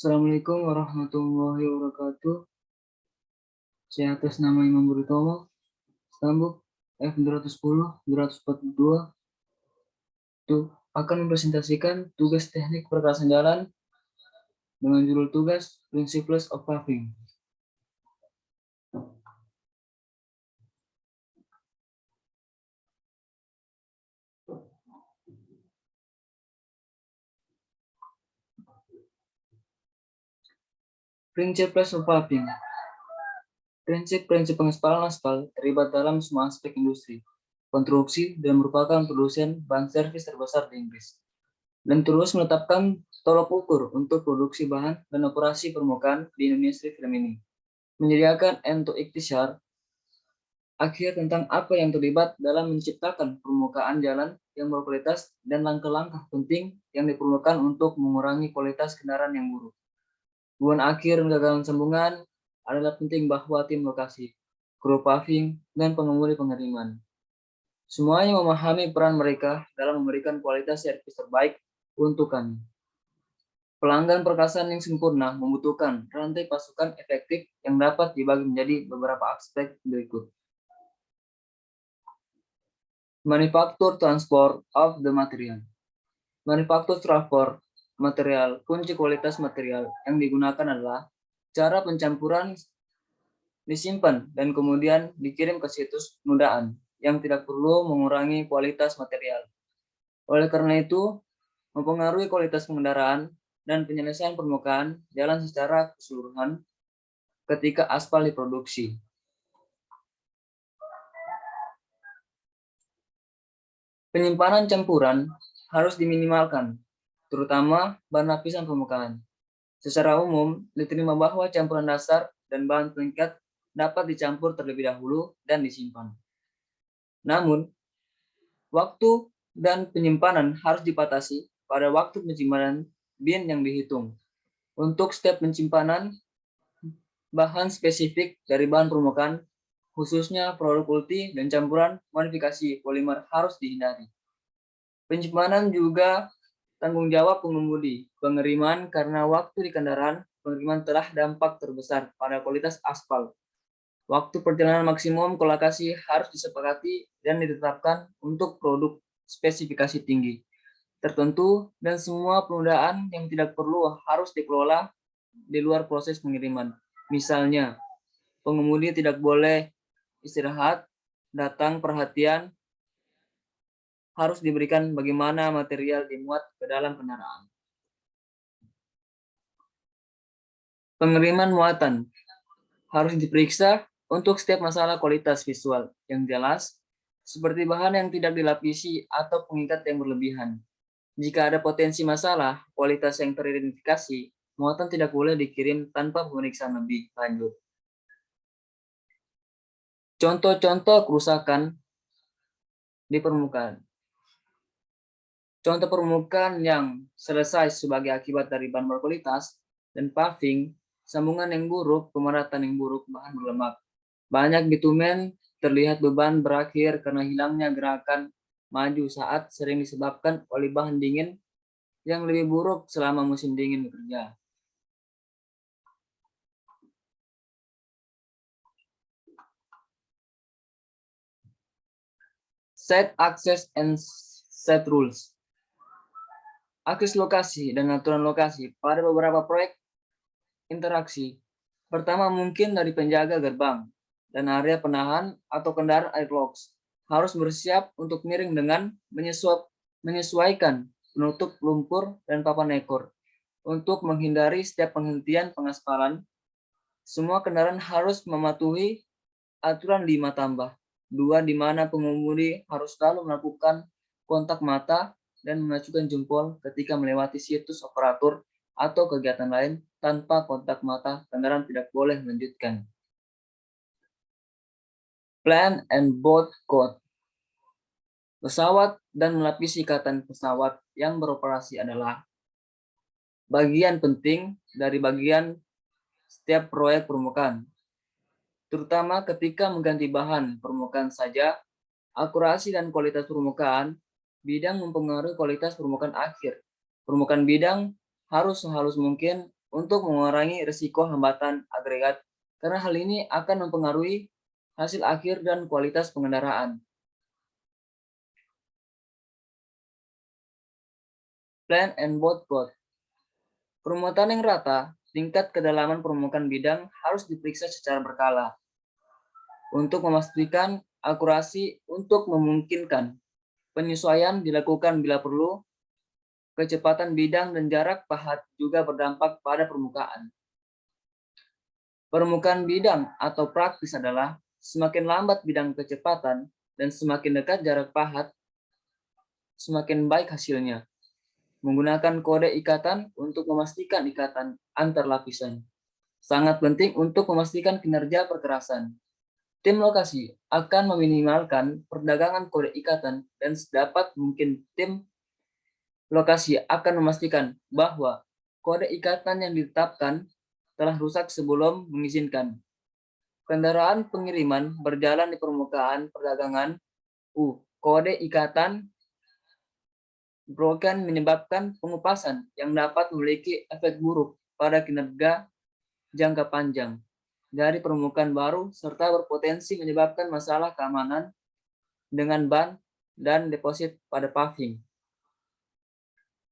Assalamualaikum warahmatullahi wabarakatuh. Saya atas nama Imam Buritomo, Stambuk F210-242 akan mempresentasikan tugas teknik perkasan jalan dengan judul tugas Principles of Paving. Principles of Paving. Prinsip-prinsip pengaspalan aspal terlibat dalam semua aspek industri, konstruksi, dan merupakan produsen bahan servis terbesar di Inggris. Dan terus menetapkan tolok ukur untuk produksi bahan dan operasi permukaan di industri film ini. Menyediakan untuk ikhtiar akhir tentang apa yang terlibat dalam menciptakan permukaan jalan yang berkualitas dan langkah-langkah penting yang diperlukan untuk mengurangi kualitas kendaraan yang buruk. Tujuan akhir kegagalan sambungan adalah penting bahwa tim lokasi, kru paving, dan pengemudi pengiriman semuanya memahami peran mereka dalam memberikan kualitas servis terbaik untuk kami. Pelanggan perkasan yang sempurna membutuhkan rantai pasukan efektif yang dapat dibagi menjadi beberapa aspek berikut. Manufacture transport of the material. Manufacture transport material, kunci kualitas material yang digunakan adalah cara pencampuran disimpan dan kemudian dikirim ke situs penundaan yang tidak perlu mengurangi kualitas material. Oleh karena itu, mempengaruhi kualitas pengendaraan dan penyelesaian permukaan jalan secara keseluruhan ketika aspal diproduksi. Penyimpanan campuran harus diminimalkan, terutama bahan lapisan permukaan. Secara umum, diterima bahwa campuran dasar dan bahan pelengkap dapat dicampur terlebih dahulu dan disimpan. Namun, waktu dan penyimpanan harus dipatasi pada waktu penyimpanan bin yang dihitung. Untuk setiap penyimpanan, bahan spesifik dari bahan permukaan, khususnya produk ulti dan campuran modifikasi polimer harus dihindari. Penyimpanan juga tanggung jawab pengemudi pengiriman karena waktu di kendaraan pengiriman telah dampak terbesar pada kualitas aspal. Waktu perjalanan maksimum ke lokasi harus disepakati dan ditetapkan untuk produk spesifikasi tinggi tertentu dan semua penundaan yang tidak perlu harus dikelola di luar proses pengiriman. Misalnya, pengemudi tidak boleh istirahat, datang perhatian harus diberikan bagaimana material dimuat ke dalam kendaraan. Pengiriman muatan harus diperiksa untuk setiap masalah kualitas visual yang jelas, seperti bahan yang tidak dilapisi atau pengikat yang berlebihan. Jika ada potensi masalah kualitas yang teridentifikasi, muatan tidak boleh dikirim tanpa pemeriksaan lebih lanjut. Contoh-contoh kerusakan di permukaan. Contoh permukaan yang selesai sebagai akibat dari bahan berkualitas dan paving, sambungan yang buruk, pemeratan yang buruk, bahan berlemak. Banyak bitumen terlihat beban berakhir karena hilangnya gerakan maju saat sering disebabkan oleh bahan dingin yang lebih buruk selama musim dingin bekerja. Set access and set rules. Akses lokasi dan aturan lokasi pada beberapa proyek interaksi. Pertama mungkin dari penjaga gerbang dan area penahan atau kendaraan airlocks harus bersiap untuk miring dengan menyesuaikan penutup lumpur dan papan ekor. Untuk menghindari setiap penghentian pengaspalan, semua kendaraan harus mematuhi aturan 5 tambah 2 di mana pengemudi harus selalu melakukan kontak mata dan mengacukan jempol ketika melewati situs operator atau kegiatan lain. Tanpa kontak mata, kendaraan tidak boleh melanjutkan. Plan and board code. Pesawat dan melapisi ikatan pesawat yang beroperasi adalah bagian penting dari bagian setiap proyek permukaan. Terutama ketika mengganti bahan permukaan saja, akurasi dan kualitas permukaan bidang mempengaruhi kualitas permukaan akhir. Permukaan bidang harus sehalus mungkin untuk mengurangi risiko hambatan agregat, karena hal ini akan mempengaruhi hasil akhir dan kualitas pengendaraan. Plan and boat code. Permukaan yang rata, tingkat kedalaman permukaan bidang harus diperiksa secara berkala untuk memastikan akurasi. Untuk memungkinkan penyesuaian dilakukan bila perlu. Kecepatan bidang dan jarak pahat juga berdampak pada permukaan. Permukaan bidang atau praktis adalah semakin lambat bidang kecepatan dan semakin dekat jarak pahat, semakin baik hasilnya. Menggunakan kode ikatan untuk memastikan ikatan antar lapisan. Sangat penting untuk memastikan kinerja perkerasan. Tim lokasi akan meminimalkan perdagangan kode ikatan dan sedapat mungkin tim lokasi akan memastikan bahwa kode ikatan yang ditetapkan telah rusak sebelum mengizinkan. Kendaraan pengiriman berjalan di permukaan perdagangan. Kode ikatan broken menyebabkan pengupasan yang dapat memiliki efek buruk pada kinerja jangka panjang dari permukaan baru serta berpotensi menyebabkan masalah keamanan dengan ban dan deposit pada paving.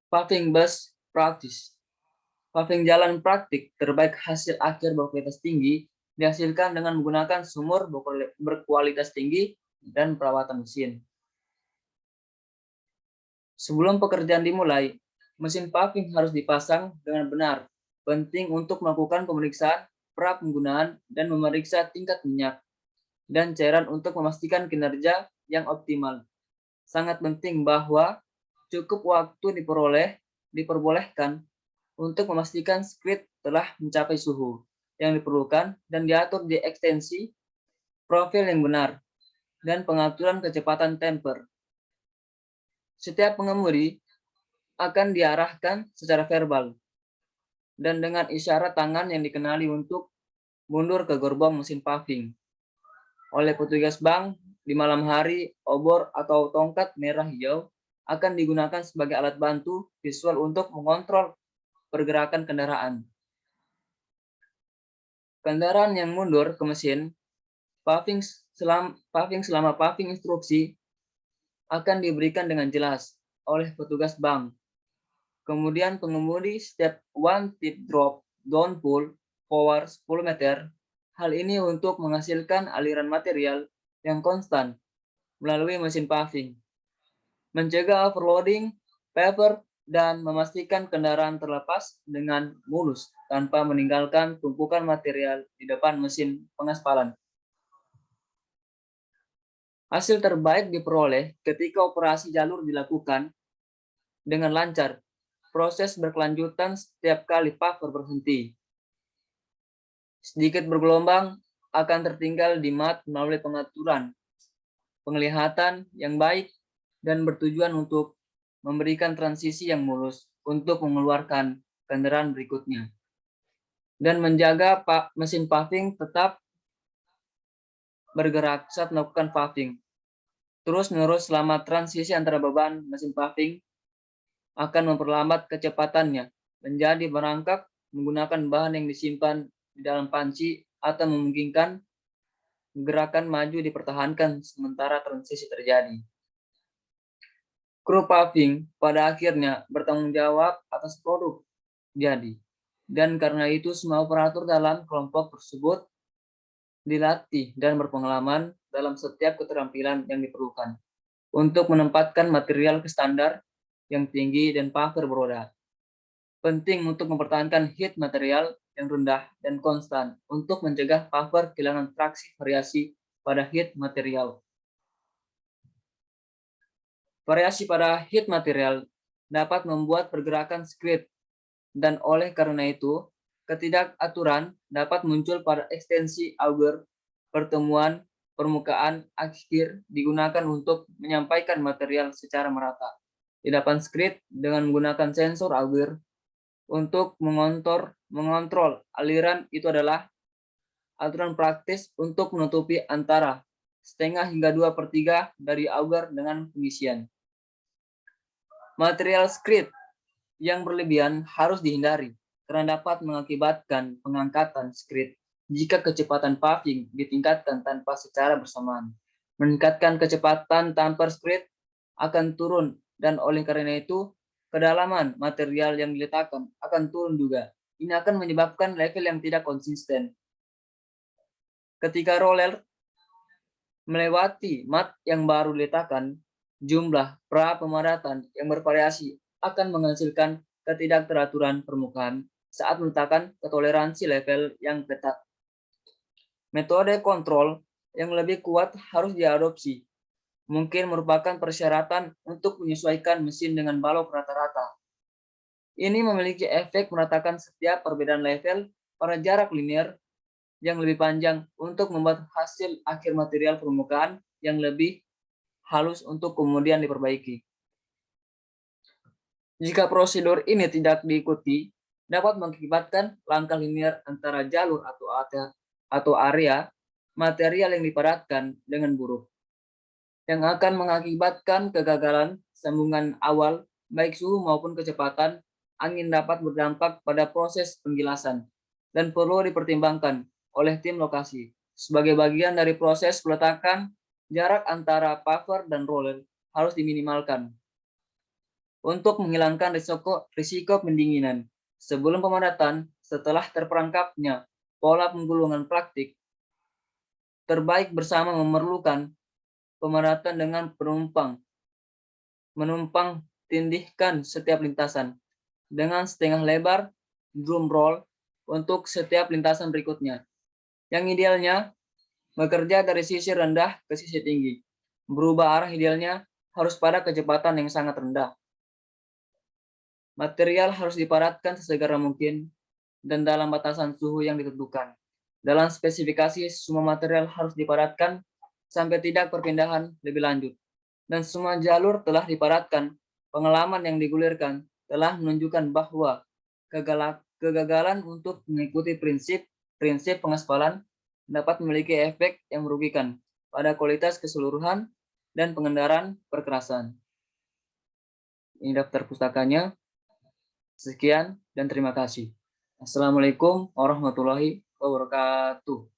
Paving bus practice. Paving jalan praktik terbaik hasil akhir berkualitas tinggi dihasilkan dengan menggunakan sumur berkualitas tinggi dan perawatan mesin. Sebelum pekerjaan dimulai, mesin paving harus dipasang dengan benar. Penting untuk melakukan pemeriksaan pra penggunaan dan memeriksa tingkat minyak dan cairan untuk memastikan kinerja yang optimal. Sangat penting bahwa cukup waktu diperbolehkan untuk memastikan skrit telah mencapai suhu yang diperlukan dan diatur di ekstensi, profil yang benar, dan pengaturan kecepatan temper. Setiap pengemudi akan diarahkan secara verbal dan dengan isyarat tangan yang dikenali untuk mundur ke gerbong mesin paving. Oleh petugas bank di malam hari, obor atau tongkat merah hijau akan digunakan sebagai alat bantu visual untuk mengontrol pergerakan kendaraan. Kendaraan yang mundur ke mesin paving selama paving instruksi akan diberikan dengan jelas oleh petugas bank. Kemudian pengemudi step 1 tip drop down pull forward 10 meter. Hal ini untuk menghasilkan aliran material yang konstan melalui mesin paving, mencegah overloading, paver, dan memastikan kendaraan terlepas dengan mulus tanpa meninggalkan tumpukan material di depan mesin pengaspalan. Hasil terbaik diperoleh ketika operasi jalur dilakukan dengan lancar. Proses berkelanjutan setiap kali paver berhenti. Sedikit bergelombang akan tertinggal di mat melalui pengaturan penglihatan yang baik dan bertujuan untuk memberikan transisi yang mulus untuk mengeluarkan kendaraan berikutnya dan menjaga mesin paving tetap bergerak saat melakukan paving. Terus-menerus selama transisi antara beban mesin paving akan memperlambat kecepatannya menjadi merangkak menggunakan bahan yang disimpan di dalam panci atau memungkinkan gerakan maju dipertahankan sementara transisi terjadi. Kru paving pada akhirnya bertanggung jawab atas produk jadi, dan karena itu semua operator dalam kelompok tersebut dilatih dan berpengalaman dalam setiap keterampilan yang diperlukan untuk menempatkan material ke standar yang tinggi dan paver beroda. Penting untuk mempertahankan heat material yang rendah dan konstan untuk mencegah paver kehilangan traksi variasi pada heat material. Variasi pada heat material dapat membuat pergerakan skrit, dan oleh karena itu, ketidakaturan dapat muncul pada ekstensi auger. Pertemuan permukaan akhir digunakan untuk menyampaikan material secara merata. Di depan skrit dengan menggunakan sensor auger untuk mengontrol aliran itu adalah aturan praktis untuk menutupi antara setengah hingga 2/3 dari auger dengan pengisian. Material skrit yang berlebihan harus dihindari karena dapat mengakibatkan pengangkatan skrit jika kecepatan puffing ditingkatkan tanpa secara bersamaan. Meningkatkan kecepatan tanpa skrit akan turun, dan oleh karena itu kedalaman material yang diletakkan akan turun juga. Ini akan menyebabkan level yang tidak konsisten. Ketika roller melewati mat yang baru diletakkan, jumlah pra pemadatan yang bervariasi akan menghasilkan ketidakteraturan permukaan saat meletakkan toleransi level yang ketat. Metode kontrol yang lebih kuat harus diadopsi. Mungkin merupakan persyaratan untuk menyesuaikan mesin dengan balok rata-rata. Ini memiliki efek meratakan setiap perbedaan level pada jarak linear yang lebih panjang untuk membuat hasil akhir material permukaan yang lebih halus untuk kemudian diperbaiki. Jika prosedur ini tidak diikuti, dapat mengakibatkan langkah linear antara jalur atau area material yang dipadatkan dengan buruk, yang akan mengakibatkan kegagalan sambungan awal, baik suhu maupun kecepatan. Angin dapat berdampak pada proses penggilasan dan perlu dipertimbangkan oleh tim lokasi. Sebagai bagian dari proses peletakan, jarak antara puffer dan roller harus diminimalkan untuk menghilangkan risiko pendinginan. Sebelum pemadatan, setelah terperangkapnya pola penggulungan praktik, terbaik bersama memerlukan pemadatan dengan menumpang tindihkan setiap lintasan dengan setengah lebar drum roll untuk setiap lintasan berikutnya. Yang idealnya bekerja dari sisi rendah ke sisi tinggi. Berubah arah idealnya harus pada kecepatan yang sangat rendah. Material harus dipadatkan sesegera mungkin dan dalam batasan suhu yang ditentukan. Dalam spesifikasi, semua material harus dipadatkan sampai tidak perpindahan lebih lanjut. Dan semua jalur telah dipadatkan. Pengalaman yang digulirkan telah menunjukkan bahwa kegagalan untuk mengikuti prinsip pengaspalan dapat memiliki efek yang merugikan pada kualitas keseluruhan dan pengendaraan perkerasan. Ini daftar pustakanya. Sekian dan terima kasih. Assalamualaikum warahmatullahi wabarakatuh.